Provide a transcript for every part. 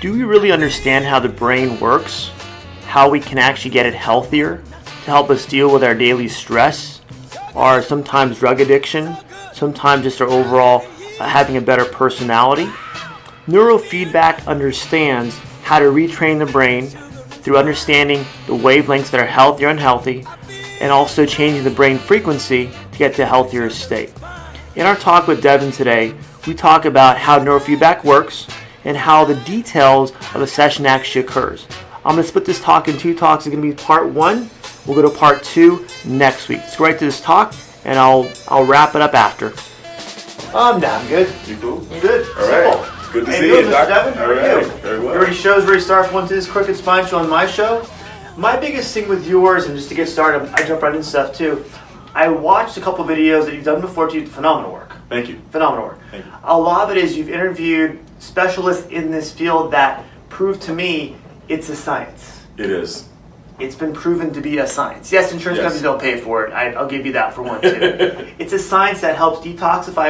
Do we really understand how the brain works? How we can actually get it healthier to help us deal with our daily stress, or sometimes drug addiction, sometimes just our overall having a better personality? Neurofeedback understands how to retrain the brain through understanding the wavelengths that are healthy or unhealthy, and also changing the brain frequency to get to a healthier state. In our talk with Devin today, we talk about how neurofeedback works and how the details of a session actually occurs. I'm going to split this talk in two talks. It's going to be part one. We'll go to part two next week. Let's go right to this talk, and I'll wrap it up after. I'm good. You cool? I'm good. All right. Good to see you, Doc. Devin? All right. Very well. You already shows where you start from to this Crooked Spine Show on my show. My biggest thing with yours, and just to get started, I jump right into stuff too. I watched a couple videos that you've done before. You did phenomenal work. Thank you. Phenomenal work. Thank you. A lot of it is you've interviewed specialists in this field that prove to me it's a science. It is. It's been proven to be a science. Yes, insurance companies don't pay for it. I'll give you that for one, too. It's a science that helps detoxify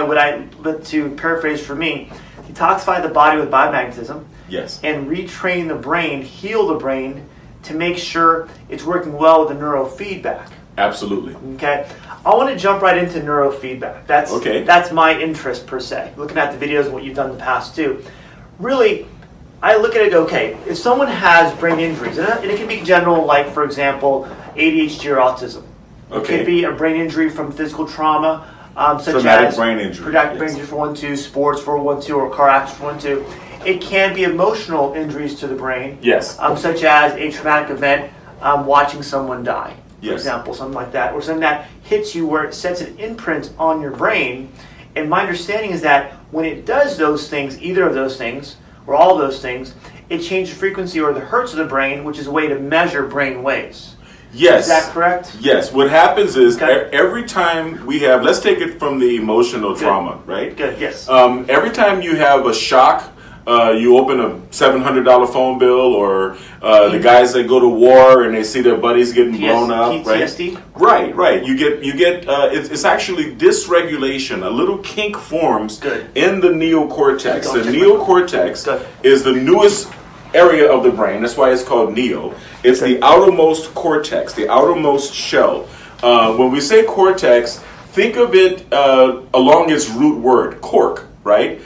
to paraphrase for me, detoxify the body with biomagnetism. Yes. And retrain the brain, heal the brain to make sure it's working well with the neurofeedback. Absolutely. Okay. I want to jump right into neurofeedback. That's my interest per se. Looking at the videos and what you've done in the past too. Really, I look at it, okay, if someone has brain injuries, and it can be general, like for example, ADHD or autism. Okay. It could be a brain injury from physical trauma, such traumatic as brain injury. Traumatic brain injury for 1-2, sports for 1-2, or car accident for 1-2. It can be emotional injuries to the brain. Yes. Such as a traumatic event, watching someone die. For Yes. example, something like that, or something that hits you where it sets an imprint on your brain. And my understanding is that when it does those things, either of those things, or all of those things, it changes the frequency or the hertz of the brain, which is a way to measure brain waves. Yes. Is that correct? Yes. What happens is Okay. every time we have, let's take it from the emotional trauma, right? Good, yes. Every time you have a shock, you open a $700 phone bill, or the guys that go to war and they see their buddies getting blown up, PTSD? Right. You get. It's actually dysregulation. A little kink forms in the neocortex. The neocortex is the newest area of the brain. That's why it's called neo. It's the outermost cortex, the outermost shell. When we say cortex, think of it along its root word, cork. Right?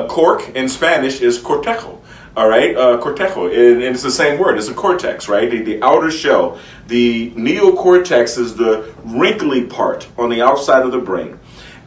Cork in Spanish is cortejo. All right? Cortejo. And it's the same word. It's a cortex, right? The outer shell. The neocortex is the wrinkly part on the outside of the brain.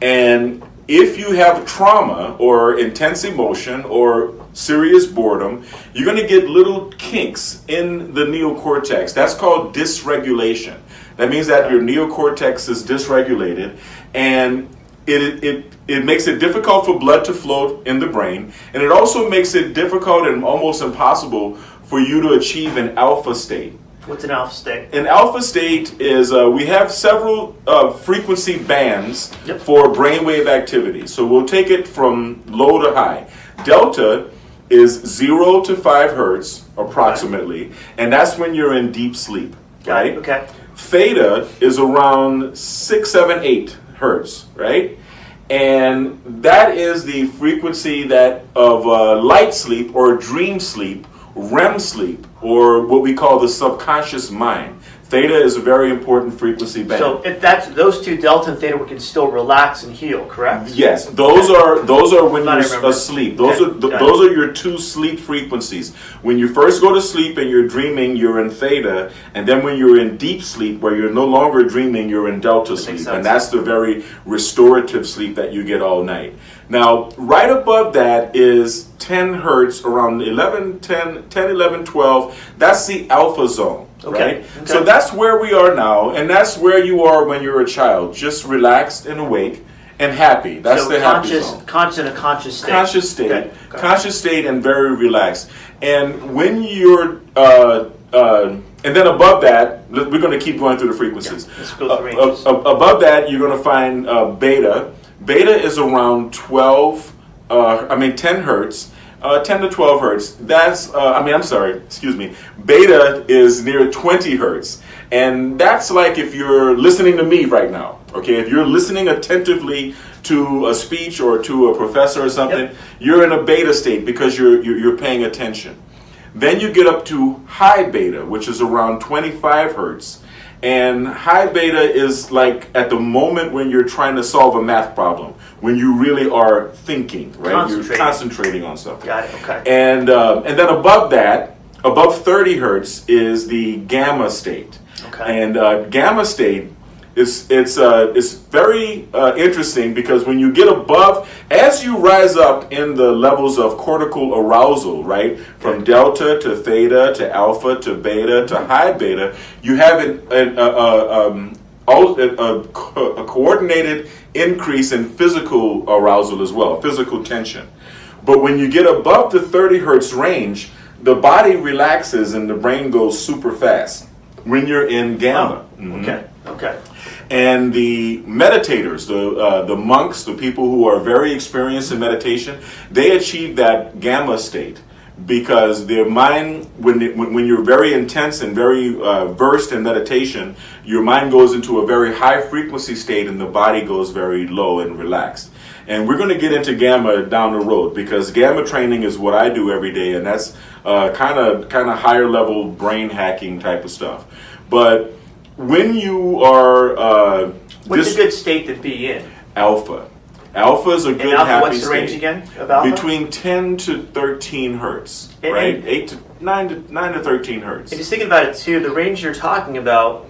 And if you have trauma or intense emotion or serious boredom, you're going to get little kinks in the neocortex. That's called dysregulation. That means that your neocortex is dysregulated, and it makes it difficult for blood to flow in the brain, and it also makes it difficult and almost impossible for you to achieve an alpha state. What's an alpha state? An alpha state is, we have several frequency bands for brainwave activity. So we'll take it from low to high. Delta is 0 to 5 hertz approximately, and that's when you're in deep sleep, right? Okay. Theta is around 6, 7, 8 hertz, right? And that is the frequency that of light sleep or dream sleep, REM sleep, or what we call the subconscious mind. Theta is a very important frequency band. So if that's those two, delta and theta, we can still relax and heal, correct? Yes, those are when you're asleep. Those are your two sleep frequencies. When you first go to sleep and you're dreaming, you're in theta, and then when you're in deep sleep, where you're no longer dreaming, you're in delta sleep, and that's the very restorative sleep that you get all night. Now, right above that is 10 hertz, around 11, 12. That's the alpha zone. Right? Okay. So that's where we are now, and that's where you are when you're a child, just relaxed and awake and happy. That's the happy zone. Conscious state. Conscious state and very relaxed. And when you're, and then above that, we're going to keep going through the frequencies. Let's go through ranges. Above that, you're going to find beta. Beta is around 10 hertz. 10 to 12 hertz. Beta is near 20 hertz. And that's like if you're listening to me right now. Okay, if you're listening attentively to a speech or to a professor or something, you're in a beta state because you're paying attention. Then you get up to high beta, which is around 25 hertz. And high beta is like at the moment when you're trying to solve a math problem, when you really are thinking, right? You're concentrating on something. Got it, okay. And then above that, above 30 hertz is the gamma state. Okay. And gamma state it's very interesting because when you get above, as you rise up in the levels of cortical arousal, right, from delta to theta to alpha to beta to high beta, you have a coordinated increase in physical arousal as well, physical tension. But when you get above the 30 hertz range, the body relaxes and the brain goes super fast when you're in gamma. Okay. And the meditators, the monks, the people who are very experienced in meditation, they achieve that gamma state because their mind, when you're very intense and very versed in meditation, your mind goes into a very high frequency state and the body goes very low and relaxed. And we're going to get into gamma down the road because gamma training is what I do every day, and that's kind of higher level brain hacking type of stuff. But when you are... what's a good state to be in? Alpha. Alpha is a good alpha, happy what's the range state. again of alpha? Between 10 to 13 hertz, right? 9 to 13 hertz. And just thinking about it too, the range you're talking about,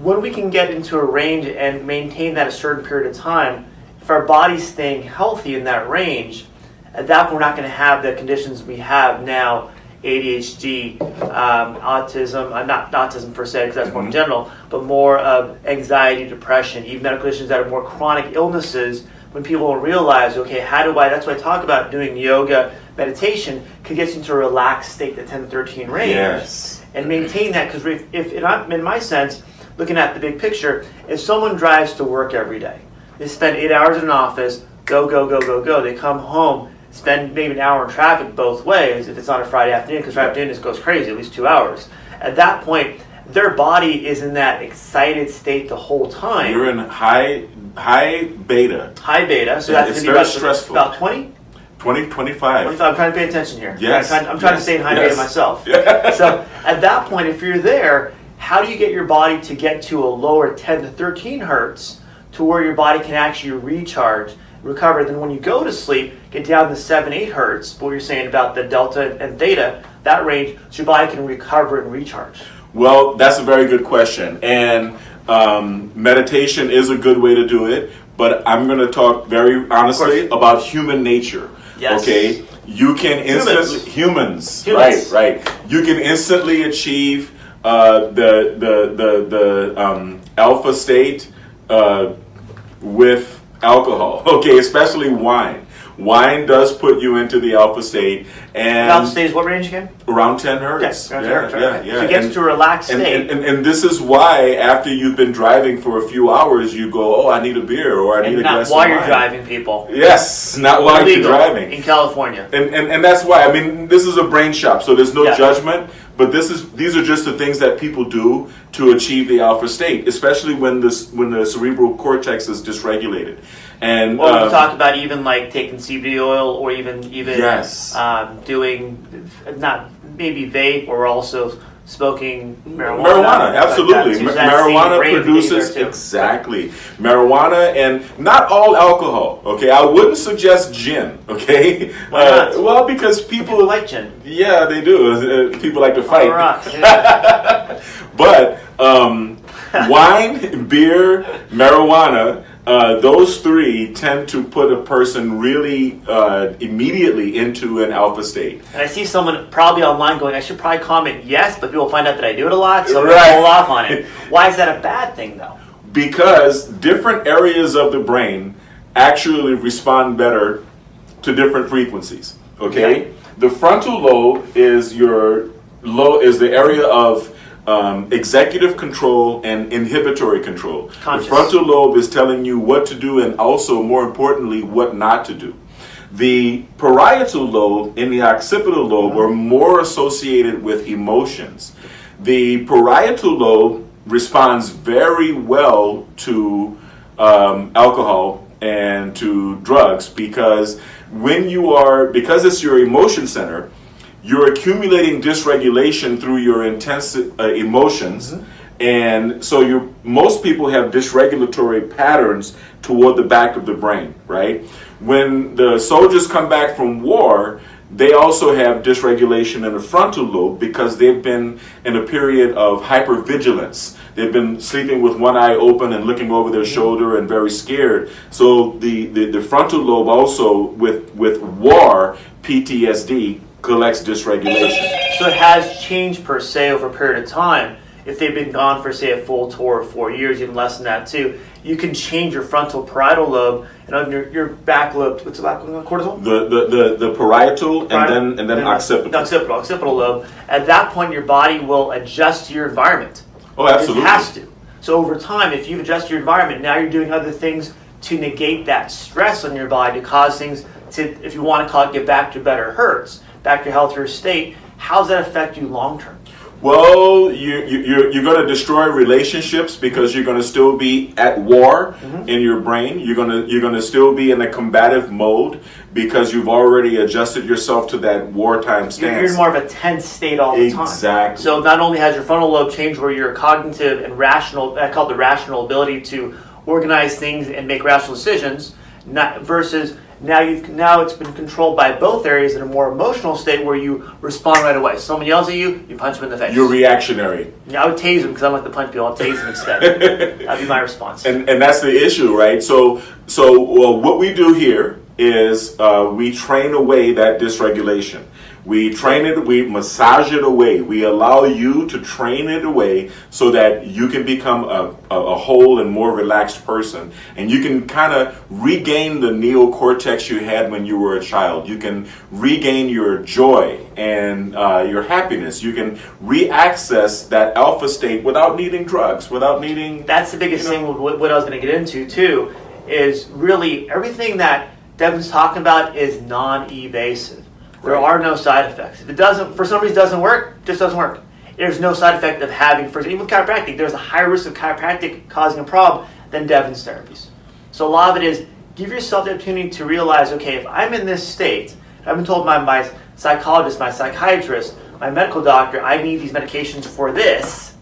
when we can get into a range and maintain that a certain period of time, if our body's staying healthy in that range, at that point we're not going to have the conditions we have now, ADHD, autism, not autism per se, because that's more general, but more of anxiety, depression, even medical conditions that are more chronic illnesses. When people realize, okay, that's why I talk about doing yoga, meditation, could get you into a relaxed state, the 10 to 13 range. Yes. And maintain that, because if in my sense, looking at the big picture, if someone drives to work every day, they spend 8 hours in an office, go, they come home, spend maybe an hour in traffic both ways, if it's on a Friday afternoon, because Friday afternoon just goes crazy, at least 2 hours. At that point, their body is in that excited state the whole time. You're in high beta. High beta, so that's it's going to be stressful. About 20? 25. 25. I'm trying to pay attention here. Yes. I'm trying to stay in high beta myself. So at that point, if you're there, how do you get your body to get to a lower 10 to 13 hertz to where your body can actually recharge, recover? Then when you go to sleep, get down to 7, 8 hertz, what you're saying about the delta and theta, that range, so your body can recover and recharge. Well, that's a very good question. And meditation is a good way to do it, but I'm going to talk very honestly about human nature. Yes. Okay? You can instantly... Humans. Right. You can instantly achieve the alpha state with alcohol, okay, especially wine. Wine does put you into the alpha state. And alpha state is what range again? Around 10 hertz. Okay. Yeah. So it gets to a relaxed state. And this is why after you've been driving for a few hours, you go, oh, I need a beer or I need a glass of wine. Not while you're driving, people. Yes, not while you're driving. In California. And that's why, I mean, this is a brain shop, so there's no judgment. But these are just the things that people do to achieve the alpha state, especially when the cerebral cortex is dysregulated. And we talk about even like taking CBD oil, or even doing not maybe vape, or also smoking marijuana. Absolutely. Like marijuana produces exactly marijuana, and not all alcohol. Okay, I wouldn't suggest gin. Okay, why not? Well, because people like gin. Yeah, they do. People like to fight. But wine, beer, marijuana. Those three tend to put a person really immediately into an alpha state. And I see someone probably online going, I should probably comment yes, but people find out that I do it a lot, so I'm going to hold off on it. Why is that a bad thing, though? Because different areas of the brain actually respond better to different frequencies. Okay? The frontal lobe is the area of executive control and inhibitory control. The frontal lobe is telling you what to do and also, more importantly, what not to do. The parietal lobe and the occipital lobe are more associated with emotions. The parietal lobe responds very well to alcohol and to drugs, because because it's your emotion center, you're accumulating dysregulation through your intense emotions. And so most people have dysregulatory patterns toward the back of the brain, right? When the soldiers come back from war, they also have dysregulation in the frontal lobe because they've been in a period of hypervigilance. They've been sleeping with one eye open and looking over their shoulder and very scared. So the frontal lobe also, with war, PTSD, collects dysregulation. So it has changed per se over a period of time. If they've been gone for, say, a full tour of 4 years, even less than that too, you can change your frontal parietal lobe and on your back lobe. What's the back lobe? Cortisol? The parietal and then occipital. Occipital lobe. At that point, your body will adjust to your environment. Oh, absolutely. It has to. So over time, if you've adjusted your environment, now you're doing other things to negate that stress on your body, to cause things to, if you want to call it, get back to better hertz, back to a healthier state. How does that affect you long term? Well, you're going to destroy relationships because you're going to still be at war in your brain. You're going to still be in a combative mode because you've already adjusted yourself to that wartime stance. You're in more of a tense state all the time. Exactly. So not only has your frontal lobe changed where you're cognitive and rational, I call it the rational ability to organize things and make rational decisions, versus now it's been controlled by both areas in a more emotional state where you respond right away. Someone yells at you, you punch them in the face. You're reactionary. Yeah, I would tase them because I don't like to punch people. I'll tase them instead. That'd be my response. And that's the issue, right? So what we do here is we train away that dysregulation. We train it, we massage it away. We allow you to train it away so that you can become a whole and more relaxed person. And you can kind of regain the neocortex you had when you were a child. You can regain your joy and your happiness. You can re-access that alpha state without needing drugs, without needing... That's the biggest thing, what I was going to get into too, is really everything that Devin's talking about is non-evasive. There are no side effects. If it doesn't, for some reason, doesn't work, it just doesn't work. There's no side effect of having, for even with chiropractic, there's a higher risk of chiropractic causing a problem than Devin's therapies. So a lot of it is give yourself the opportunity to realize, okay, if I'm in this state, I've been told by my psychologist, my psychiatrist, my medical doctor, I need these medications for this.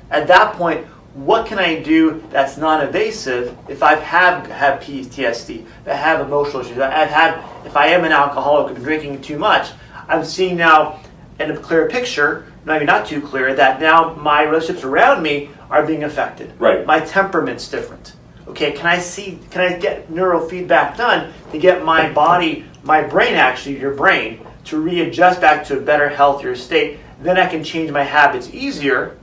At that point, what can I do that's non-invasive if I have PTSD, if I have emotional issues, if I am an alcoholic, I've been drinking too much, I'm seeing now in a clear picture, maybe not too clear, that now my relationships around me are being affected. Right. My temperament's different. Okay, can I get neurofeedback done to get my body, my brain actually, your brain, to readjust back to a better, healthier state? Then I can change my habits easier.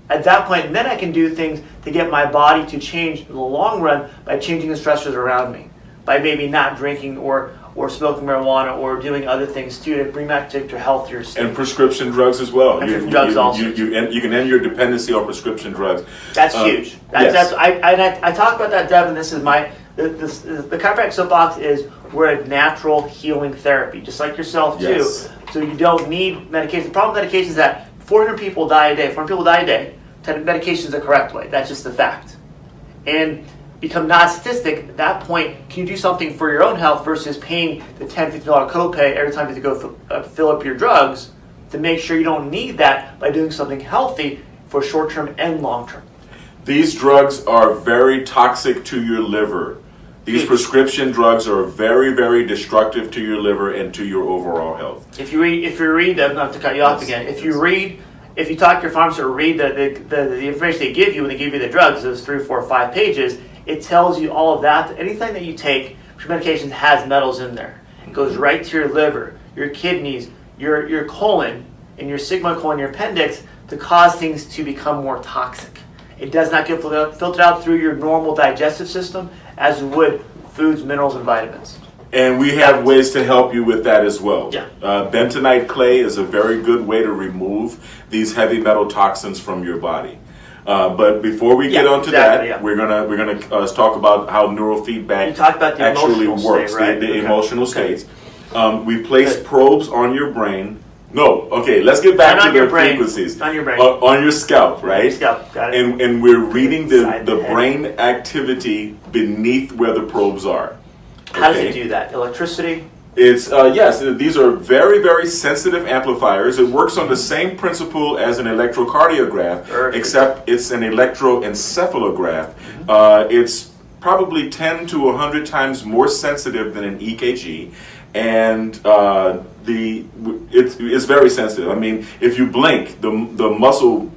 At that point, then I can do things to get my body to change in the long run by changing the stressors around me, by maybe not drinking or smoking marijuana or doing other things too to bring back to a healthier state. And prescription drugs as well. Drugs also. You can end your dependency on prescription drugs. That's huge. I talk about that, Devin. This is the chiropractic soapbox is we're a natural healing therapy, just like yourself too. Yes. So you don't need medication. The problem with medication is that 400 people die a day. 400 people die a day. Medication is the correct way. That's just the fact. And become not statistic, at that point, can you do something for your own health versus paying the $10, $50 copay every time you have to go fill up your drugs to make sure you don't need that by doing something healthy for short-term and long-term. These drugs are very toxic to your liver. These prescription drugs are very, very destructive to your liver and to your overall health. If you read, not to cut you off again, if you talk to your pharmacist or read the information they give you when they give you the drugs, those 3, 4, 5 pages, it tells you all of that. Anything that you take, medication has metals in there. It goes right to your liver, your kidneys, your colon, and your sigmoid colon, your appendix, to cause things to become more toxic. It does not get filtered out through your normal digestive system as would foods, minerals, and vitamins. And we have ways to help you with that as well. Yeah. Bentonite clay is a very good way to remove these heavy metal toxins from your body. But before we get on to that, we're gonna talk about how neurofeedback actually works. State, right? The emotional states. We place probes on your brain No, okay, let's get back to the frequencies. On your brain. On your scalp, right? Your scalp, got it. And we're reading Inside the the head. brain activity beneath where the probes are. How does it do that? Electricity? It's, yes, these are very, very sensitive amplifiers. It works on the same principle as an electrocardiograph, Perfect. except it's an electroencephalograph. It's probably 10 to 100 times more sensitive than an EKG. And it's very sensitive. I mean, if you blink, the muscle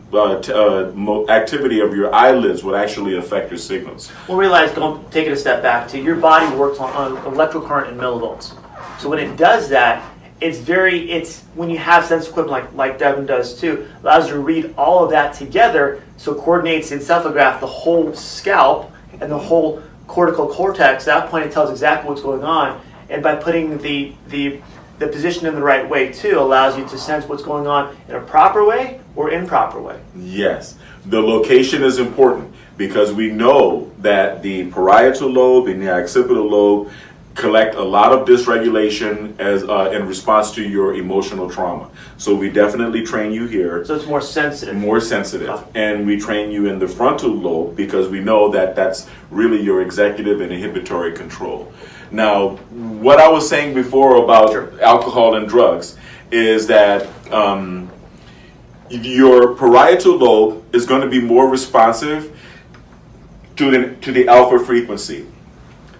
activity of your eyelids would actually affect your signals. We'll realize, take it a step back to your body works on electrical current in millivolts. So when it does that, it's when you have sense equipment like Devin does too, allows you to read all of that together, so it coordinates the encephalograph, the whole scalp and the whole cortical cortex. At that point, it tells exactly what's going on. And by putting the position in the right way too, allows you to sense what's going on in a proper way or improper way. Yes, the location is important because we know that the parietal lobe and the occipital lobe collect a lot of dysregulation as in response to your emotional trauma. So we definitely train you here. So it's more sensitive. More sensitive. And we train you in the frontal lobe because we know that that's really your executive and inhibitory control. Now, what I was saying before about alcohol and drugs is that your parietal lobe is going to be more responsive to the alpha frequency.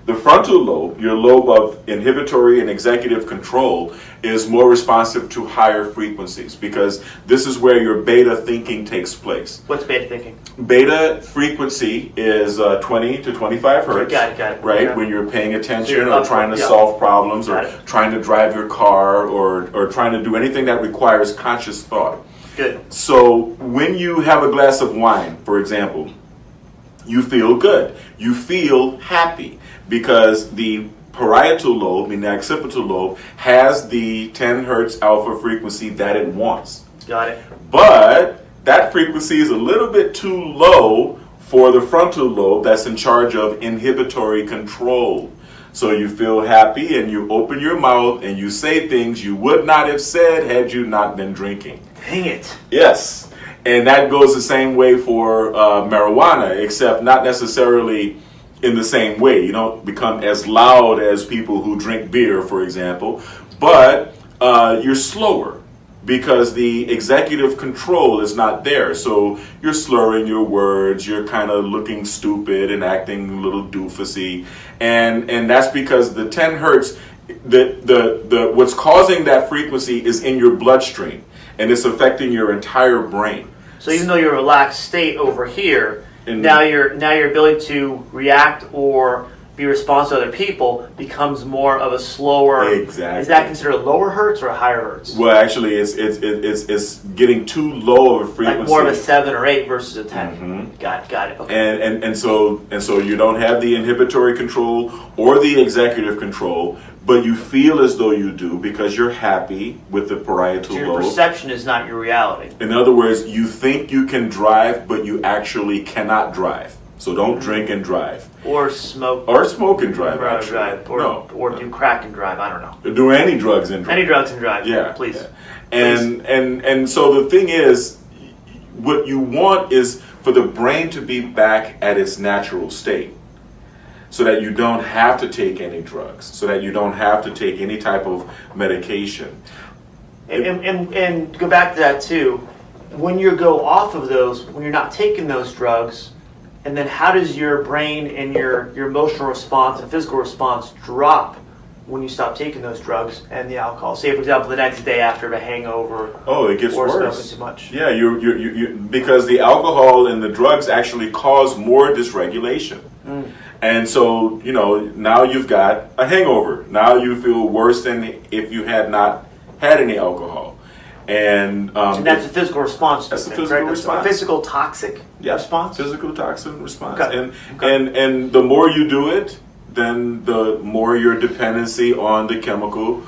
The frontal lobe, your lobe of inhibitory and executive control, is more responsive to higher frequencies because this is where your beta thinking takes place. What's beta thinking? Beta frequency is 20 to 25 hertz. Got it. Right? Yeah. When you're paying attention or trying to solve problems or trying to drive your car or trying to do anything that requires conscious thought. Good. So when you have a glass of wine, for example, you feel good. You feel happy because the parietal lobe, the occipital lobe, has the 10 hertz alpha frequency that it wants. Got it. But that frequency is a little bit too low for the frontal lobe that's in charge of inhibitory control. So you feel happy and you open your mouth and you say things you would not have said had you not been drinking. Dang it. Yes. And that goes the same way for marijuana, except not necessarily in the same way. You don't become as loud as people who drink beer, for example, but you're slower because the executive control is not there. So you're slurring your words, you're kind of looking stupid and acting a little doofusy. And that's because the 10 hertz, the what's causing that frequency is in your bloodstream, and it's affecting your entire brain. So even though you're a relaxed state over here, now your ability to react or be responsive to other people becomes more of a slower. Exactly. Is that considered a lower hertz or a higher hertz? Well, actually, it's getting too low of a frequency. Like more of a 7 or 8 versus a 10. Mm-hmm. Got it. Okay. And so you don't have the inhibitory control or the executive control, but you feel as though you do because you're happy with the parietal Your lobe. perception is not your reality. In other words, you think you can drive, but you actually cannot drive. So don't drink and drive. Or smoke. Or smoke and drive, actually. Or do crack and drive. I don't know. Do any drugs and drive. Any drugs and drive. Yeah. Please. Yeah. And so the thing is, what you want is for the brain to be back at its natural state, so that you don't have to take any drugs, so that you don't have to take any type of medication. And go back to that too. When you go off of those, when you're not taking those drugs, and then how does your brain and your emotional response and physical response drop when you stop taking those drugs and the alcohol? Say, for example, the next day after a hangover. Oh, it gets or worse. Smoking too much. Yeah, you because the alcohol and the drugs actually cause more dysregulation. And so, now you've got a hangover. Now you feel worse than if you had not had any alcohol. And that's a physical response. That's a physical response. A physical toxic response? Physical toxin response. Okay. And the more you do it, then the more your dependency on the chemical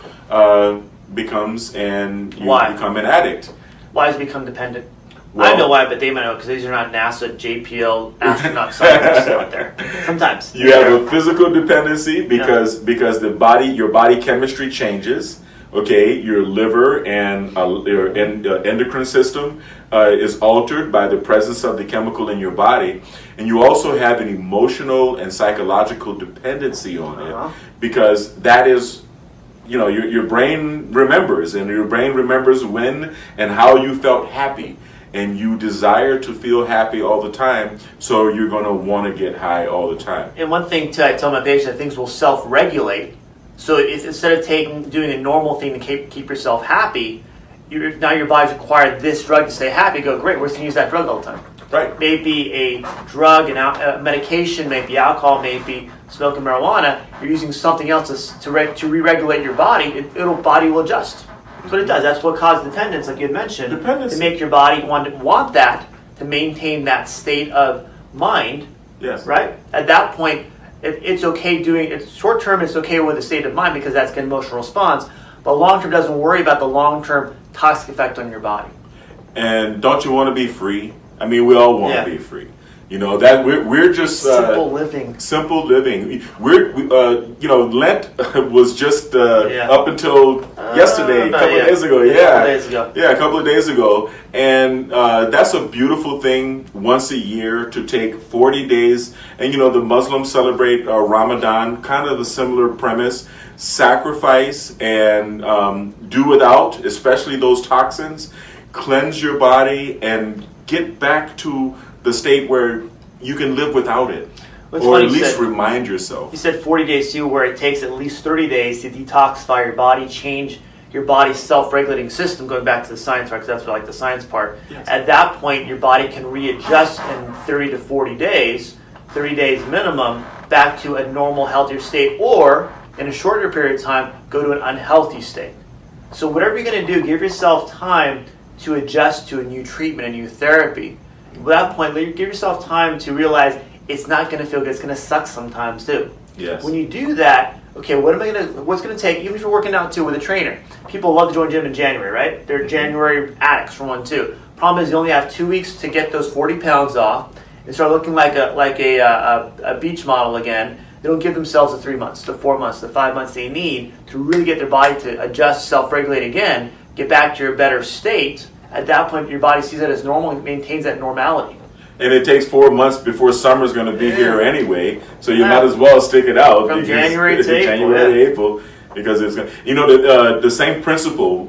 becomes, and you become an addict. Why does it become dependent? Well, I know why, but they might know because these are not NASA JPL astronaut scientists out there. Sometimes. You have a physical dependency because your body chemistry changes. Okay, your liver and your endocrine system is altered by the presence of the chemical in your body, and you also have an emotional and psychological dependency on it, because that is, your brain remembers, and your brain remembers when and how you felt happy, and you desire to feel happy all the time, so you're going to want to get high all the time. And one thing too, I tell my patients that things will self-regulate. So if instead of doing a normal thing to keep yourself happy, now your body's required this drug to stay happy. Go, great, we're going to use that drug all the time. Right. Maybe a drug, a medication, maybe alcohol, maybe smoking marijuana. You're using something else to re-regulate your body. Body will adjust. That's what it does. That's what causes dependence, like you had mentioned. Dependency. To make your body want that, to maintain that state of mind. Yes. Right? At that point, it's okay doing it. Short term, it's okay with the state of mind because that's an emotional response. But long term doesn't worry about the long term toxic effect on your body. And don't you want to be free? I mean, we all want to be free. That we're just simple living. Simple living. Lent was just up until yesterday, a couple of days ago. A couple of days ago, and that's a beautiful thing. Once a year to take 40 days, and the Muslims celebrate Ramadan, kind of a similar premise. Sacrifice and do without, especially those toxins. Cleanse your body and get back to the state where you can live without it, or at least remind yourself. You said 40 days too, where it takes at least 30 days to detoxify your body, change your body's self-regulating system, going back to the science part, because that's what I like the science part. Yes. At that point, your body can readjust in 30 to 40 days, 30 days minimum, back to a normal, healthier state, or in a shorter period of time, go to an unhealthy state. So whatever you're going to do, give yourself time to adjust to a new treatment, a new therapy. At that point, give yourself time to realize it's not going to feel good. It's going to suck sometimes too. Yes. When you do that, okay, what's going to take, even if you're working out too with a trainer, people love to join gym in January, right? They're January addicts for one too. Problem is you only have 2 weeks to get those 40 pounds off and start looking like a beach model again. They don't give themselves the 3 months, the 4 months, the 5 months they need to really get their body to adjust, self-regulate again, get back to your better state. At that point, your body sees that as normal and maintains that normality. And it takes 4 months before summer's going to be here anyway, so you might as well stick it out. From January to April, because it's going to, the same principle.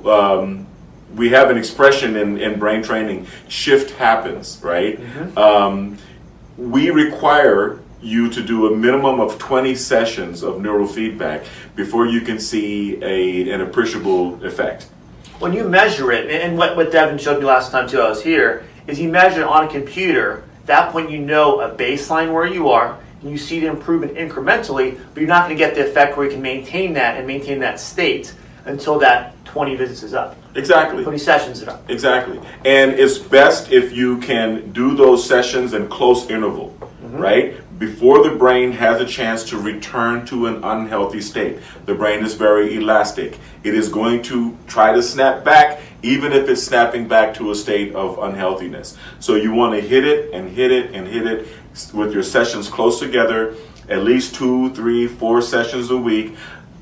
We have an expression in brain training: shift happens, right? Mm-hmm. We require you to do a minimum of 20 sessions of neurofeedback before you can see an appreciable effect. When you measure it, and what Devin showed me last time too, I was here, is you measure it on a computer. At that point, you know a baseline where you are, and you see the improvement incrementally, but you're not going to get the effect where you can maintain that state until that 20 visits is up. Exactly. 20 sessions is up. Exactly. And it's best if you can do those sessions in close interval, right? Before the brain has a chance to return to an unhealthy state. The brain is very elastic. It is going to try to snap back, even if it's snapping back to a state of unhealthiness. So you want to hit it and hit it and hit it with your sessions close together, at least 2, 3, 4 sessions a week.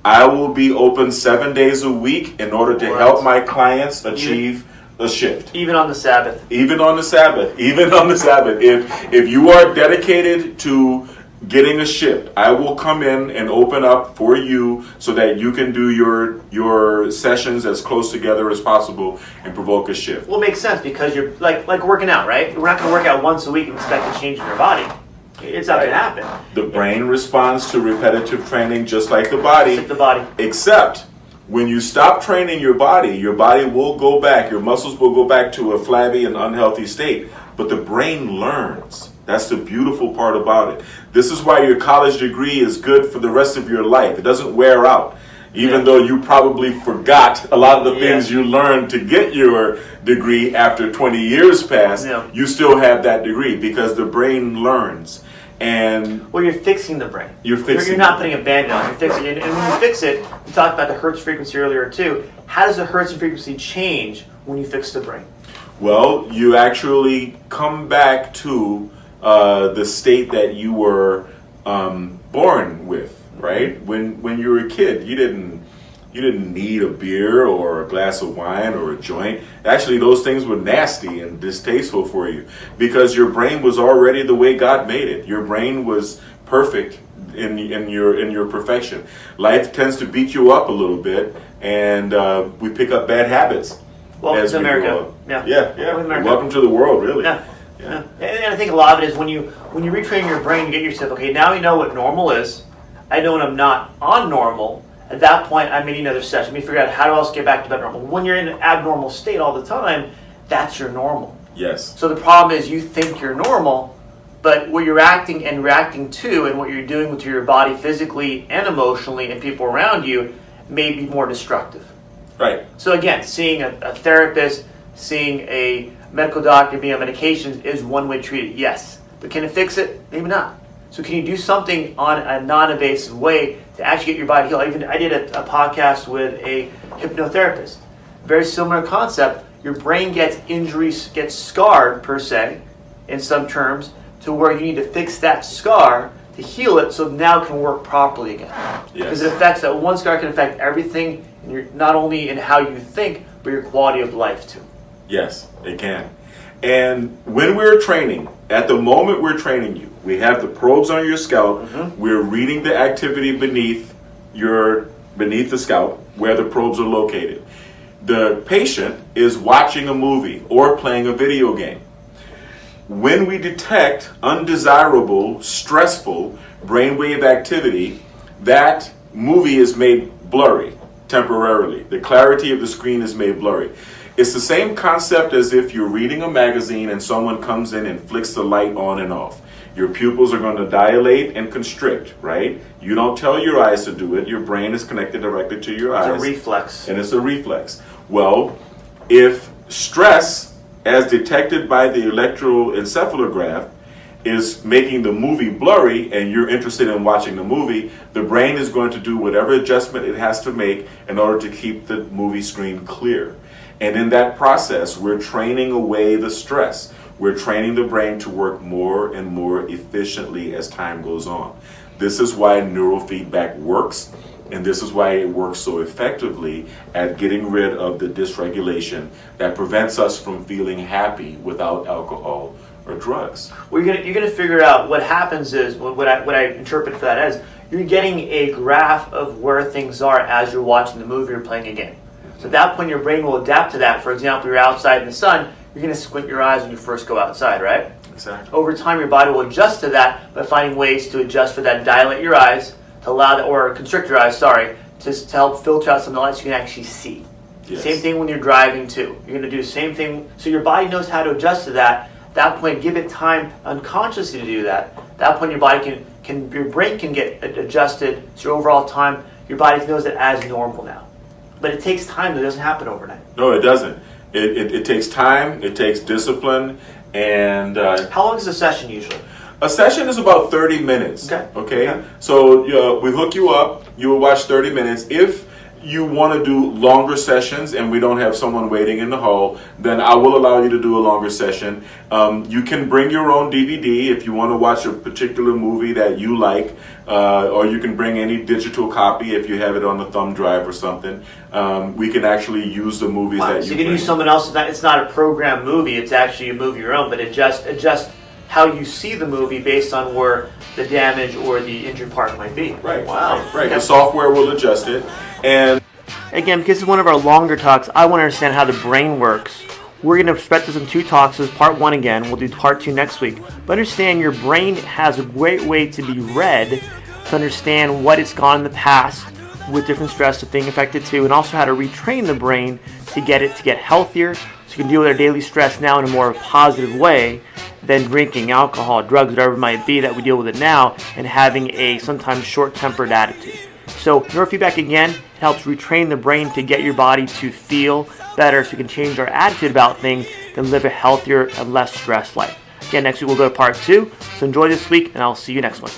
I will be open 7 days a week in order to help my clients achieve a shift. Even on the Sabbath. Even on the Sabbath. If you are dedicated to getting a shift, I will come in and open up for you so that you can do your sessions as close together as possible and provoke a shift. Well, it makes sense because you're like working out, right? We're not going to work out once a week and expect a change in your body. It's not going to happen. The brain responds to repetitive training just like the body. Just like the body. Except when you stop training your body will go back, your muscles will go back to a flabby and unhealthy state. But the brain learns. That's the beautiful part about it. This is why your college degree is good for the rest of your life. It doesn't wear out. Even though you probably forgot a lot of the things you learned to get your degree after 20 years passed, you still have that degree because the brain learns. And you're fixing the brain. You're not putting a band-aid on. You're fixing it. And when you fix it, we talked about the Hertz frequency earlier too. How does the Hertz frequency change when you fix the brain? Well, you actually come back to the state that you were born with, right? When you were a kid, you You didn't need a beer or a glass of wine or a joint. Actually, those things were nasty and distasteful for you because your brain was already the way God made it. Your brain was perfect in your perfection. Life tends to beat you up a little bit, and we pick up bad habits. Welcome to America. Yeah. Welcome to the world, really. Yeah. And I think a lot of it is when you retrain your brain, you get yourself, okay, now you know what normal is. I know when I'm not on normal. At that point, I may need another session. Let me figure out how else get back to better normal. When you're in an abnormal state all the time, that's your normal. Yes. So the problem is you think you're normal, but what you're acting and reacting to and what you're doing with your body physically and emotionally and people around you may be more destructive. Right. So again, seeing a therapist, seeing a medical doctor, being on medications is one way to treat it, yes. But can it fix it? Maybe not. So can you do something on a non-invasive way to actually get your body healed? I did a podcast with a hypnotherapist. Very similar concept. Your brain gets injuries, gets scarred per se, in some terms, to where you need to fix that scar to heal it so now it can work properly again. Yes. Because it affects that one scar can affect everything, not only in how you think, but your quality of life too. Yes, it can. And when we're training, at the moment we're training you, we have the probes on your scalp. Mm-hmm. We're reading the activity beneath the scalp where the probes are located. The patient is watching a movie or playing a video game. When we detect undesirable, stressful brainwave activity, that movie is made blurry temporarily. The clarity of the screen is made blurry. It's the same concept as if you're reading a magazine and someone comes in and flicks the light on and off. Your pupils are going to dilate and constrict, right? You don't tell your eyes to do it. Your brain is connected directly to your eyes. It's a reflex. And it's a reflex. Well, if stress, as detected by the electroencephalograph, is making the movie blurry and you're interested in watching the movie, the brain is going to do whatever adjustment it has to make in order to keep the movie screen clear. And in that process, we're training away the stress. We're training the brain to work more and more efficiently as time goes on. This is why neurofeedback works, and this is why it works so effectively at getting rid of the dysregulation that prevents us from feeling happy without alcohol or drugs. Well, you're gonna figure out what happens is what I interpret for that as you're getting a graph of where things are as you're watching the movie or playing a game. So at that point, your brain will adapt to that. For example, you're outside in the sun, you're going to squint your eyes when you first go outside, right? Exactly. Over time, your body will adjust to that by finding ways to adjust for that, dilate your eyes, to allow that, or constrict your eyes, to help filter out some of the light so you can actually see. Yes. Same thing when you're driving too. You're going to do the same thing. So your body knows how to adjust to that. At that point, give it time unconsciously to do that. At that point, your body your brain can get adjusted. So your overall time, your body knows it as normal now. But it takes time. It doesn't happen overnight. No, it doesn't. It takes time. It takes discipline. And how long is a session usually? A session is about 30 minutes. Okay? So we hook you up. You will watch 30 minutes. If you want to do longer sessions and we don't have someone waiting in the hall, then I will allow you to do a longer session. You can bring your own DVD if you want to watch a particular movie that you like, or you can bring any digital copy if you have it on a thumb drive or something. We can actually use the movies that so you you can use someone else's. It's not a program movie. It's actually a movie your own, but adjust how you see the movie based on where the damage or the injured part might be. Right. Wow. Right. The software will adjust it. And again, because it's one of our longer talks, I want to understand how the brain works. We're going to spread this in 2 talks. This is part 1 again. We'll do part 2 next week. But understand your brain has a great way to be read to understand what it's gone in the past with different stress of being affected too, and also how to retrain the brain to get it to get healthier so you can deal with our daily stress now in a more positive way than drinking alcohol, drugs, whatever it might be that we deal with it now, and having a sometimes short-tempered attitude. So neurofeedback, again, it helps retrain the brain to get your body to feel better so you can change our attitude about things and live a healthier and less stressed life. Again, next week we'll go to part 2. So enjoy this week, and I'll see you next one.